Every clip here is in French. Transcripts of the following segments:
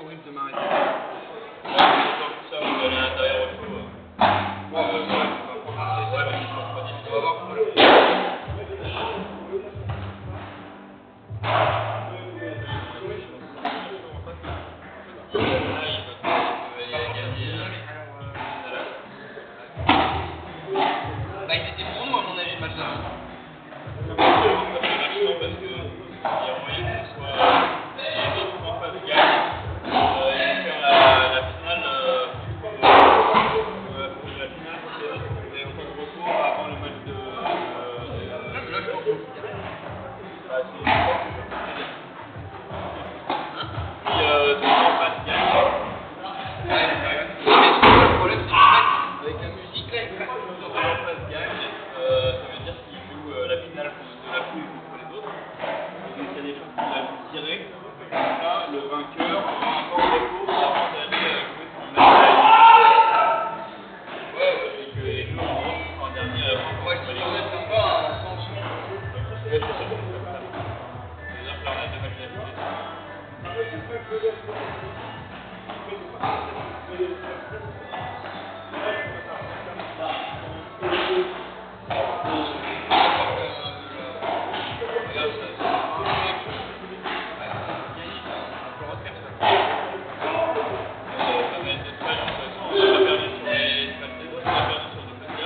horrible de m'arrêter. Ça, vous allez à l'intérieur au chaud. On va voir comment le faire. Bah, il était pour nous, à mon avis, le match d'avant. Parce que il y a moyen qu'on soit en phase de gagne et faire la finale c'est un peu de retour avant le match de Là, je pense que c'est carré. Si en phase de gagne. Ouais, le problème, c'est que avec la musique là, il En phase de gagne, ça veut dire qu'il joue la finale de la poule contre les autres. Donc il y a des chances qu'il va tirer. Là, le vainqueur aura encore des cours avant d'aller jouer son match. Ouais, et que les deux en gros sont en dernier. moi, je dis c'est sympa en sanction. Ouais, c'est ça. C'est-à-dire qu'on a deux matchs d'affilée.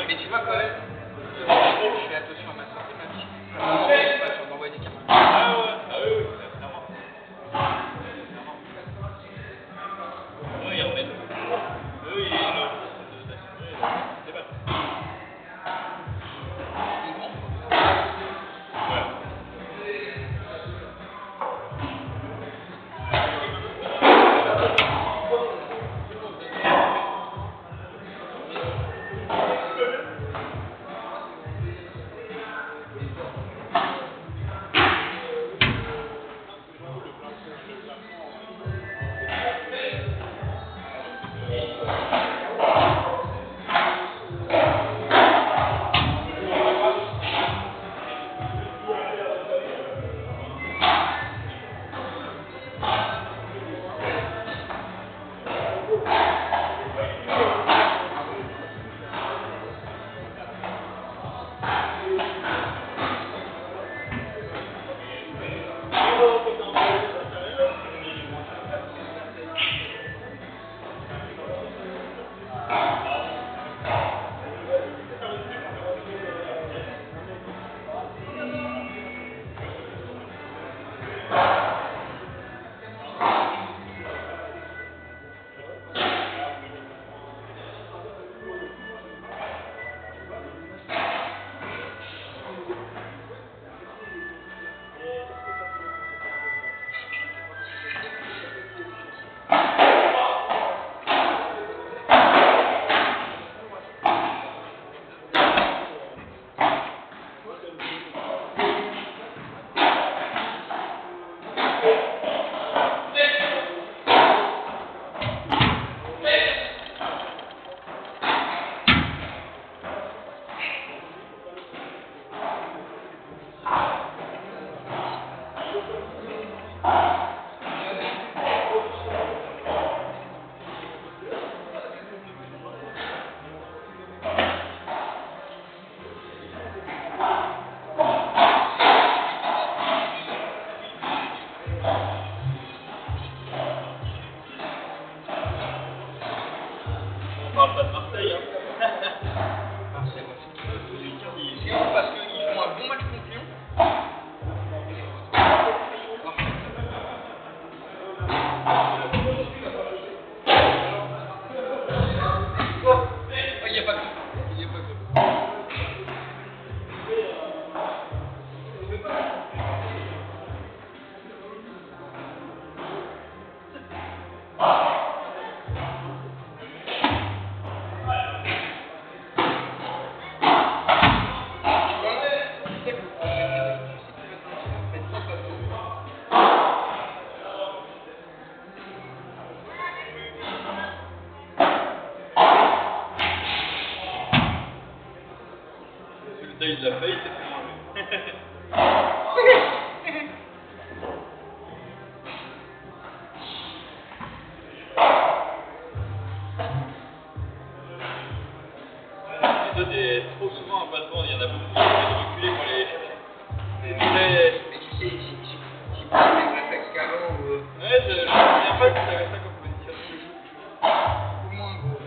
Mais tu vois quand même, je fais attention à ma santé, même si je suis pas sur d'envoyer des cartes. Ah oui, clairement. Oui, ils remettent. Eux, ils ont d'assurer les balles. On parle pas de Marseille, hein. Marseille, ouais, c'est Lyon parce qu'ils font un bon match contre Lyon. Il n'y a pas de il n'y a pas de Il l'a fait, il s'est fait manger. pas devant, il y en a beaucoup qui essaient de reculer pour aller les chercher. C'est très... Mais tu sais, j'ai pas les réflexes qu'avant ou Ouais, je me souviens pas que tu avais ça comme position. beaucoup moins gros.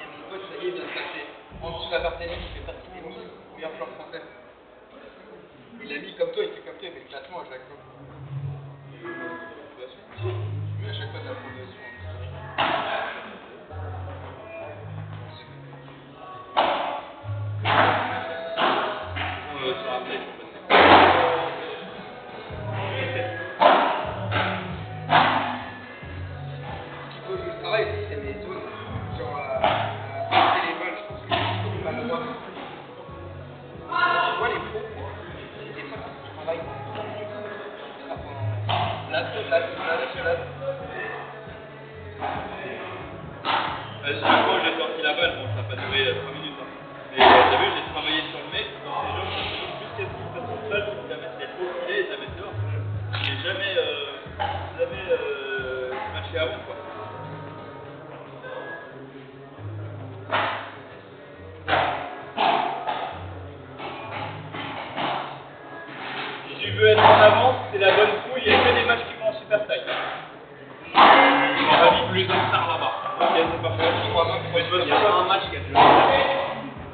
Mon pote, ça y est, vient de passer en dessous de la Barthélémy, qui fait partie des 1000 meilleurs joueurs français. Il a mis comme toi, il fait comme toi, il fait le classement à chaque fois. Tu mets à chaque fois de la progression en historique. Sur un play, je peux passer. Ce qu'il faut que je travaille aussi, c'est mes zones. Genre à passer les balles, je pense que c'est beaucoup mal droit. Tu vois les pros, c'est des fois qui travaillent. Ça prend la seule. Chaque fois j'ai sorti la balle, bon ça n'a pas duré 3 minutes. Hein. Mais t'as vu, j'ai travaillé sur le mec, dans ces gens, c'est toujours plus quasi parce que la balle, faut la mettre trop filée et la mettre dehors. J'ai jamais matché avant quoi. Si tu veux être en avance, c'est la bonne couille, il n'y a que des matchs qui vont en super taille. Je m'en ravis plus en retard là-bas. Ok, c'est parfait. Il y a pas un match qui a duré.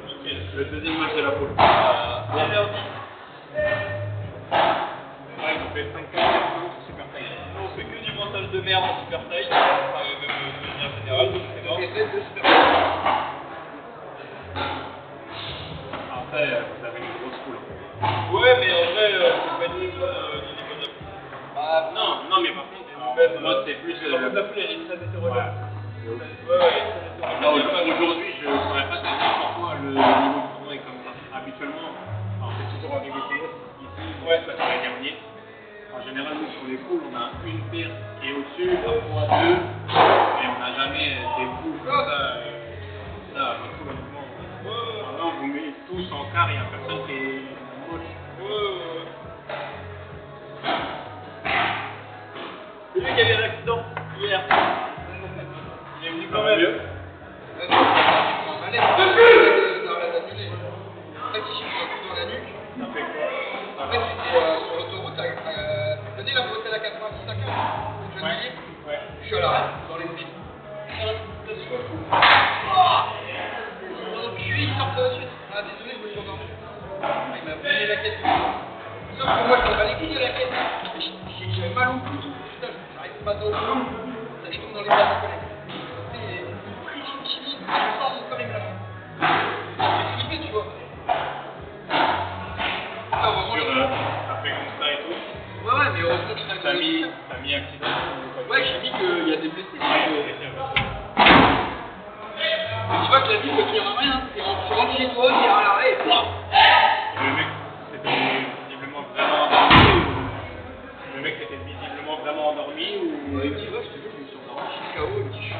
Nickel. Le deuxième match de la poule. 1h10. Ouais, ils ont fait 5 super taille. Nous, on fait que du montage de merde en super taille. Enfin, même de manière générale, donc c'est mort. Après, vous avez une grosse poule. Ouais, mais en vrai, c'est pas une du niveau de la poule. Non, mais par contre, Même, moi c'est plus. La poule de la poule, elle est très hétérogène. Ouais. Non, aujourd'hui, je ne saurais pas te dire pourquoi le niveau du tournoi est comme ça. Habituellement, alors c'est toujours avec les TS, ici, Ouais. ça c'est la dernière. En général, nous, sur les poules, on a une paire qui est au-dessus, parfois deux, mais on n'a jamais des poules comme ça. Là, votre poule, honnêtement, maintenant, vous mettez tous en quart, il n'y a personne qui est moche. C'est lui qui a eu un accident hier. Il est venu quand même. Mieux. En fait, il chiffre un coup dans la nuque. Ça fait quoi? En fait, c'était sur l'autoroute. Vous connaissez la bretelle à 90 à 15 Ouais. Je suis à l'arrêt, dans les vides. Ça se fout. Mon cul, il sort de suite. Ah, désolé, je me suis endormi. Il m'a brûlé la caisse. Sauf que moi, je me bats les couilles de la caisse. J'avais mal au cou. Putain, j'arrive pas au cou. Ça je tombe dans les bras de mon collègue. C'est une prise chimique. Je sens mon corps, il me l'a fait. J'ai flippé, tu vois. Ah, heureusement, Après comme ça et tout. Ouais, mais heureusement que je T'as mis accident ou pas? Ouais, j'ai dit qu'il y a des blessés. Ouais, Mais tu vois que la vie peut tenir à rien. Tu rentres chez toi, t'es à l'arrêt et blam. Le mec c'était visiblement vraiment endormi ou... Le mec était visiblement vraiment endormi ou... Ouais, il me dit, ouais, je te dis, je me suis endormi, je suis KO, il me dit, je suis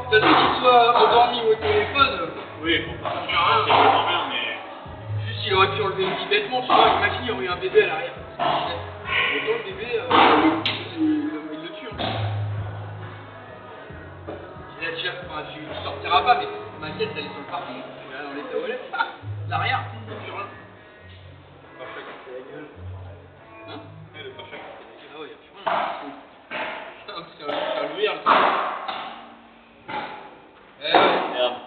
peut-être qu'il soit endormi au téléphone. Oui, bon, ça Ça c'est sert à rien. vraiment rien, mais... Juste, il aurait pu enlever le petit bêtement, tu vois. Imagine, il y aurait eu un bébé à l'arrière. Autant le bébé, il le tue. Hein. Il a déjà, enfin, tu sortiras pas, mais ma tête, elle est sur le parking. Je suis là dans les toilettes. Ah, l'arrière, sur un. Hein? Ouais, le pare-choc. Ah ouais, y'a plus rien. Putain, c'est un luire, le truc. Eh ouais. Merde.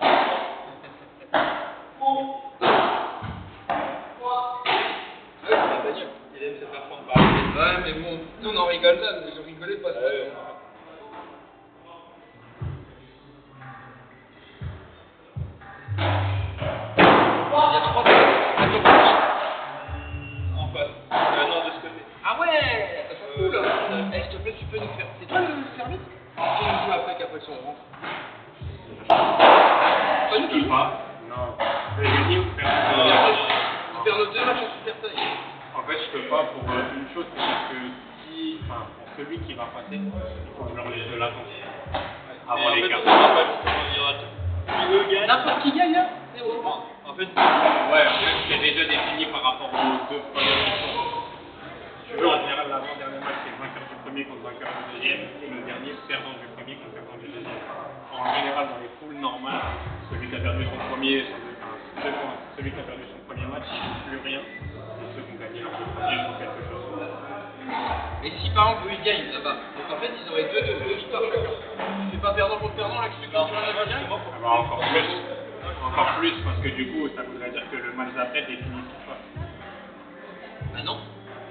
Ouais, c'est la bagnole. Il aime se faire prendre par la tête. Ouais, mais bon, nous on en rigole là, mais je rigolais pas. Ouais. Il y a 3 secondes. En face. Non, de ce côté. Ah ouais, ça sent cool. Eh, s'il te plaît, tu peux nous faire. C'est toi le service? Tu nous joues après qu'après son rentre. Pas nous Je qui peux pas. Non. Je vais gagner ou faire... faire nos 2 matchs en super taille. En fait, je peux pas pour une chose, c'est parce que si... Enfin, pour celui qui va passer, il faut que je leur laisse de l'attention. Avant les cartes. Il y aura tout. Il veut gagner. N'importe qui gagne là? En fait, Ouais, c'est déjà défini par rapport aux deux premiers tours. Tu veux, en général, l'avant-dernier match, c'est le vainqueur du premier contre le vainqueur du deuxième, et le dernier, perdant du premier contre perdant du deuxième. En général, dans les poules normales, celui qui a perdu son premier, celui qui a perdu son premier match, il ne joue plus rien, et ceux qui ont gagné leur deux premiers jouent quelque chose. Et si par exemple eux ils gagnent là-bas, donc en fait ils auraient deux victoires chacun. C'est pas perdant contre perdant là que celui qui non, sur la gagne. Ah bah, encore plus, parce que du coup, ça voudrait dire que le match d'après définit ce qui se passe. Bah non.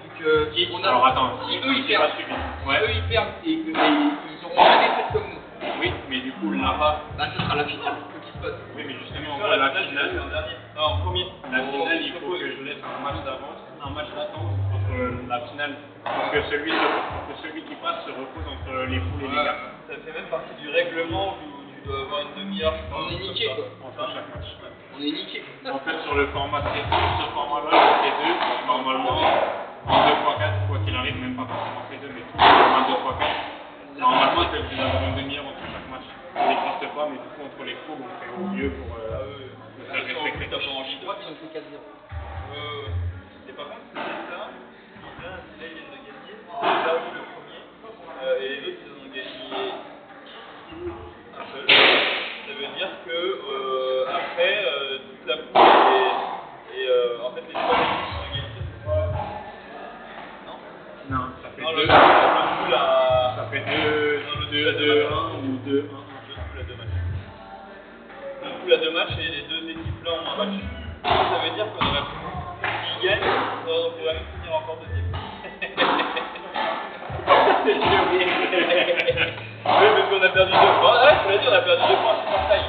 Vu que on a, Alors attends, si eux ils j'ai perdent, pas suivi. si Ouais. eux ils perdent et que ils auront la défaite comme nous, Oui, mais du coup, là-bas, bah ce sera la finale qui se passe. oui, mais justement, la la finale, finale, c'est en dernier. Non, en premier. la finale, il faut que je laisse un match d'avance, un match d'attente entre la finale, pour que celui qui passe se repose entre les poules et les Voilà. cartes Ça fait même partie du règlement où tu dois avoir une demi-heure, je pense. On est niqué quoi. entre chaque match. On est niqué. En fait, sur le format C2, ce format-là, le C2, normalement, en 2x4, quoi qu'il arrive, même pas forcément C2, mais tout le format 2x4, normalement, tu es obligé d'avoir une demi-heure entre chaque match. Ça n'existe pas, mais du coup, entre les poules, on fait au mieux pour le faire respecter. Je crois qu'ils ont fait 4-0. Et par contre, c'est ça. Là, ils viennent de gagner. Ils ont perdu le premier. Et les autres, ils ont gagné un seul. Ça veut dire que après, toute la poule en fait, les trois équipes sont égalité. Non. Non, ça fait Non, 2. le poule a. Ça fait 2-1 ou 2-1. Le poule a deux matchs. Le poule a deux matchs et les deux équipes là ont un match. Ça veut dire qu'on aurait pu. S'ils gagnent, on pourrait même finir encore deuxième. J'ai oublié. Oui, parce qu'on a perdu 2 fois. Ouais, tu l'as dit, on a perdu 2 fois, c'est pareil.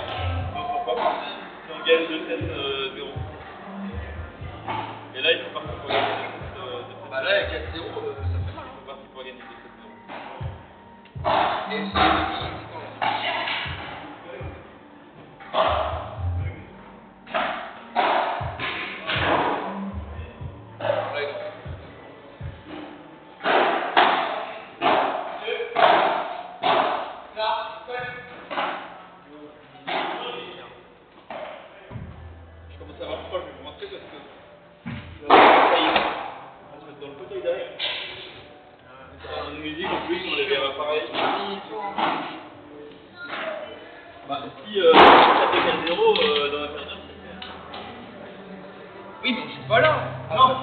Donc pourquoi pas si on gagne 2-7-0. Et là, il faut partir pour gagner 2-7-0. Bah là 4-0 ça fait mal. Il faut partir pour gagner 2-7-0. Et c'est quand Je commence à avoir froid, je vais vous montrer parce que. Je vais se mettre dans le fauteuil derrière. C'est une musique en plus, on les verra pareil. Bah, si ça fait 4-0 dans la période, c'est. Oui, mais je suis pas là. Non!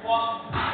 3.